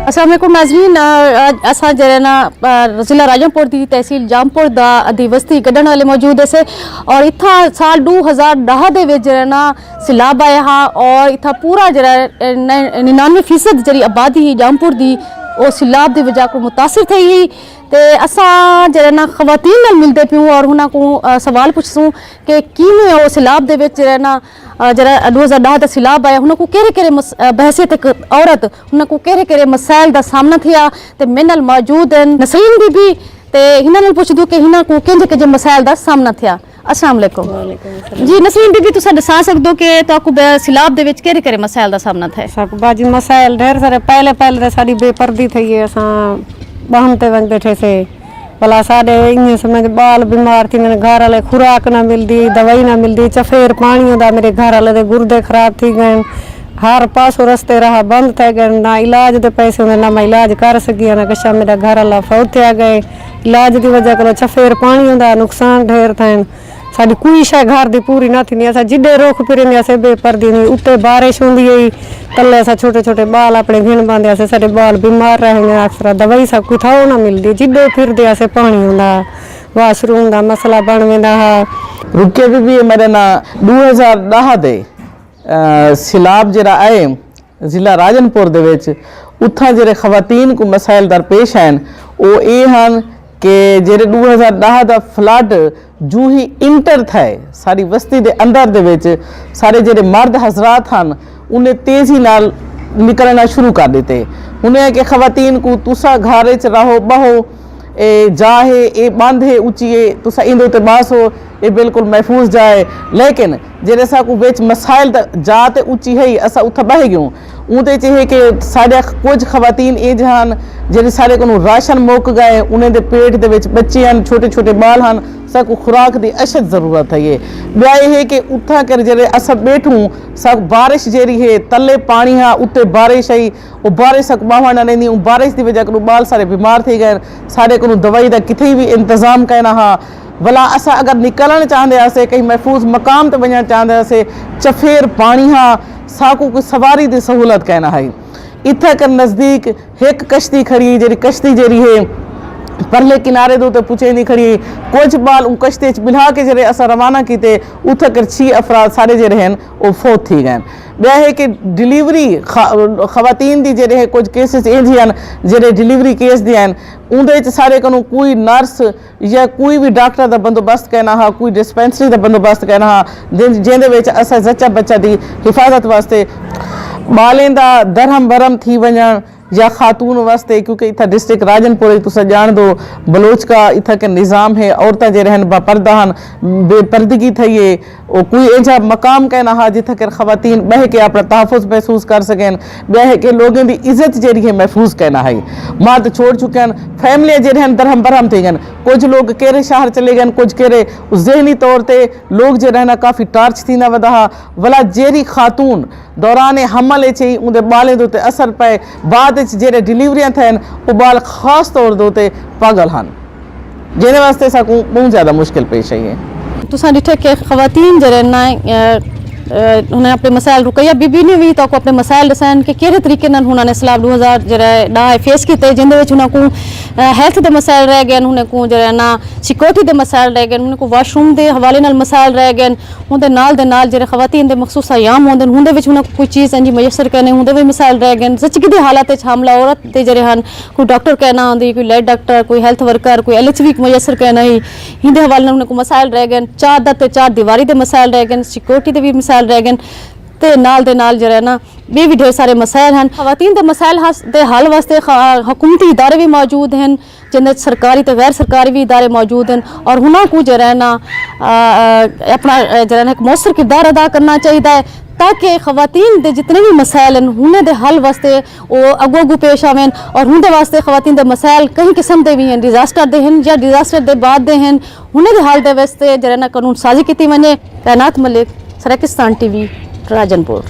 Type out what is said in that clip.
अस्सलाम वालेकुम नाज़रीन, असां जरे ना ज़िला राजनपुर दी तहसील जामपुर दा अधिवस्ती गड्ढण वाले मौजूद है और इत्था साल 2010 दे विच जरे ना सैलाब आया हा और इत्था पूरा जरा 99% जरी आबादी ही जामपुर दी वो सैलाब दी वजह को मुतासिर थी ही। ते असां जरा ना खवातीन नाल मिलते प्यूं और हुना को सवाल पुछसूं कि किवें वो सैलाब दे विच जरा ना जरा 2010 दा सैलाब आया हुन को केरे बहसियत एक औरत हुन को केरे मसाइल दा सामना थिया ते मेरे नाल मौजूद हैं नसरीन बीबी ते हिना नाल पुछदू कि हिना को केंजे मसाइल दा सामना थिया। अस्सलाम वालेकुम जी नसरीन बीबी, तुसा दसा सकदो कि ताकू सैलाब दे विच केरे मसाइल दा सामना था? सब बाजी मसाइल ढेर सारे पहले सारी बेपर्दी थी है, असां बहमते वन बैठे से भला साढ़े इन समझ बाल बीमार थी, मेरे घर वाले खुराक ना मिलती, दवाई ना मिलती, चफेर पानी होता, मेरे घर वाले दे गुर्दे खराब थी गए, हर पासों रस्ते रहा बंद थे गए, ना इलाज दे पैसे होंगे ना मैं इलाज कर सकी, ना कशा मेरा घर वाला फौत आ गए इलाज की वजह करो चफेर पानी होता, नुकसान ढेर थे। साड़ी कोई शह घर की पूरी ना थी, अस जिडे रुख फिरने अस बेपर्दी नहीं, उत्ते बारिश होंगी ही तले अस छोटे छोटे बाल अपने गिन पाते, साढ़े बाल बीमार रहेंगे, अक्सर दवाई सब कुछ थाओ ना मिलती, जिडे फिरते अस पानी होंदा, वाशरूम का मसला बन वेंदा हा। रुके भी मेरे ना 2010 दे सैलाब जरा आए जिला राजनपुर दे विच उत्था जेरे खवातीन को मसाइल दरपेश हैं वो ये हैं कि जेरे 2010 दा फ्लड जू ही इंटर थे सारी बस्ती दे अंदर दे विच सारे जेरे मर्द हजरात हैं उन्हें तेजी नाल निकलना शुरू कर देते, उन्हें कि खवातीन को तुसा घर च रहो बहो ए जा है ए बंद है उची है तुसा इंदो ते बास हो ये बिल्कुल महफूज जाए, लेकिन जेरे सा को बेच मसाइल जाते उची है असा उथा बह गयूं उदे च है कि साढ़े कुछ खवातीन ए जहान जेरे सारे को राशन मुक गए, उन्हें दे पेट दे विच बच्चे हैं, छोटे छोटे बाल हैं, सब को खुराक की अशद जरूरत है। ये ब्या है कि उठा कर जरे अस बैठूं सब बारिश जेरी है तले पानी हाँ उत्ते बारिश आई वो बारिश बावण नहीं बारिश की वजह को बाल सारे बीमार थी गए, सारे को दवाई का किथे भी इंतजाम करना हाँ भला अस अगर निकलन चाहते हैं कहीं महफूज मकाम ते वञण चाहते हैं चफेर पानी हाँ साकू कोई सवारी की सहूलत कहना है। इत्थे कर नज़दीक एक कश्ती खड़ी जी कश्ती जेरी है परले किनारे दो पुछे नहीं खड़ी कुछ बाल उन कश्ती बिल्हा के जरे अस रवाना किते उथे कर 6 अफराद सारे जे हैं वो फौत थी गए। ब्या है कि डिलीवरी खवातीन दी जेरे है कुछ केसेस इंज हैं जेरे डिलीवरी केस दी हैं उन्दे सारे को कोई नर्स या कोई भी डॉक्टर का बंदोबस्त कहना हा, कोई डिस्पेंसरी का बंदोबस्त कहना हा जिंदे विच अस जच्चा बच्चा की हिफाजत वास्ते बालें दा दरहम भरम थी वञण या खातून वास्ते, क्योंकि इतना डिस्ट्रिक्ट राजनपुर तुस जान दो बलोच का इतना के निज़ाम है, औरतें जो रहन बापर्दा हन बेपर्दगी थी है और कोई ऐसा मकाम कहना हा जिथे कर खवातीन बह के अपना तहफ़ुज़ महसूस कर सकें, ब्या है कि लोगों की इज्जत जी है महफूज कहना है। मर्द छोड़ चुके हैं, फैमिलियाँ जो रहन दरहम बरहम थी गए, कुछ लोग केरे शहर चले गए, कुछ केरे जहनी तौर पर लोग जो रहना काफ़ी टार्च थी ना वधा वला जेरी खातून दौरान हमल चाहिए उनके बालें दोते असर पे बाद जेरे डिलीवरियां थन वो बाल खास तौर दोते पागल हैं जिन्हें वास्ते साकू बहुत ज़्यादा मुश्किल पेश है। तुसा डिठे के खवातीन जरे ना उन्हें अपने मसाइल रुकैया बीबी ने भी तो अपने मसाइल दसन कि केरे तरीके नाल उन्होंने सैलाब 2000 जरा ना फेस किते जिंदे विच उन्हें को हेल्थ दे मसाइल रह गए, उन्हें को जरा ना सिक्योरिटी दे मसाइल रह गए, उन्हें को वाशरूम दे हवाले नाल मसाइल रह गए, उनके नाल दे नाल जरे खवातीन दे मखसूस अयाम होंदे उनदे विच उन्हें कोई चीज़ इंजी मयसर करने उनदे भी मसाइल रह गए, सच्ची की हालत विच हमला औरत दे जरे हन कोई डॉक्टर कहना आंदी, कोई लाइट डॉक्टर, कोई हेल्थ वर्कर, कोई LHV मयसर कहना ही हिंदे हवाले नाल उन्हें को मसाइल रह गए, चार दीवारी दे मसाइल रह गए, सिक्योरिटी दे भी मसाइल रह गए ते नाल दे नाल जरा ना भी ढेर सारे मसाइल हैं। खवातीन दे मसाइल दे हल वास्ते हुकूमती इदारे भी मौजूद हैं जिन्हें सरकारी तो गैर सरकारी भी इदारे मौजूद हैं और हुना को जरा ना अपना जरा ना मौसर किरदार अदा करना चाहिए ताकि खवातीन दे जितने भी मसाइल हैं उन्हें दे हल वास्ते वो अगो अगू पेश आवें और उनके वास्ते खवातीन दे मसाइल कई किस्म के भी हैं, डिजास्टर दे हैं या डिजास्टर दे बाद दे हैं, उन्हें दे हल दे वास्ते जरा ना कानून साजी की वने। तैनात मलिक, सराकिस्तान TV, राजनपुर।